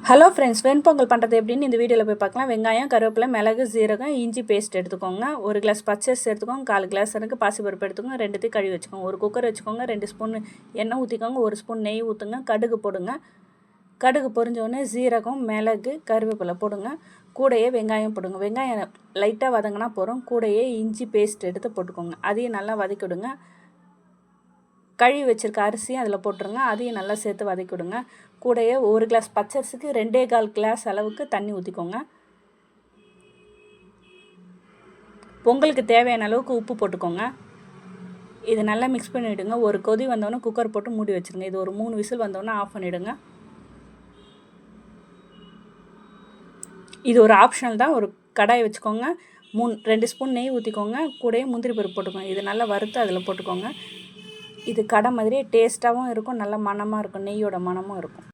Hello friends, வெண்பொங்கல் பண்ணுறது எப்படின்னு இந்த வீடியோவில் போய் பார்க்கலாம். வெங்காயம், கருவேப்பிலை, மிளகு, சீரகம், இஞ்சி பேஸ்ட் எடுத்துக்கோங்க. 1 கிளாஸ் பச்சரிசி எடுத்துக்கோங்க. 1/4 கிளாஸ் எனக்கு பாசிப்பருப்பு எடுத்துக்கோங்க. 2த்தையும் கழுவி வச்சுக்கோங்க. ஒரு குக்கர் வச்சுக்கோங்க. 2 ஸ்பூன் எண்ணெய் ஊற்றிக்கோங்க. 1 ஸ்பூன் நெய் ஊற்றுங்க. கடுகு போடுங்க. கடுகு பொரிஞ்சோடனே சீரகம், மிளகு, கருவேப்பிலை போடுங்க. கூடையே வெங்காயம் போடுங்க. வெங்காயம் லைட்டாக வதங்கினா போகிறோம். கூடையே இஞ்சி பேஸ்ட் எடுத்து போட்டுக்கோங்க. அதையும் நல்லா வதக்கி விடுங்க. கழுவி வச்சுருக்க அரிசியும் அதில் போட்டுருங்க. அதையும் நல்லா சேர்த்து வதக்கி விடுங்க. கூடையே 1 கிளாஸ் பச்சரிசிக்கு 2.25 கிளாஸ் அளவுக்கு தண்ணி ஊற்றிக்கோங்க. பொங்கலுக்கு தேவையான அளவுக்கு உப்பு போட்டுக்கோங்க. இது நல்லா மிக்ஸ் பண்ணிவிடுங்க. ஒரு கொதி வந்தோடனே குக்கர் போட்டு மூடி வச்சுருங்க. இது ஒரு 3 விசில் வந்தோடனே ஆஃப் பண்ணிவிடுங்க. இது ஒரு ஆப்ஷனல் தான். ஒரு கடாய் வச்சுக்கோங்க. 2 ஸ்பூன் நெய் ஊற்றிக்கோங்க. கூடயே முந்திரி பருப்பு போட்டுக்கோங்க. இது நல்லா வறுத்து அதில் போட்டுக்கோங்க. இது கடை மாதிரியே டேஸ்ட்டாகவும் இருக்கும், நல்ல மணமாக இருக்கும், நெய்யோட மணமும் இருக்கும்.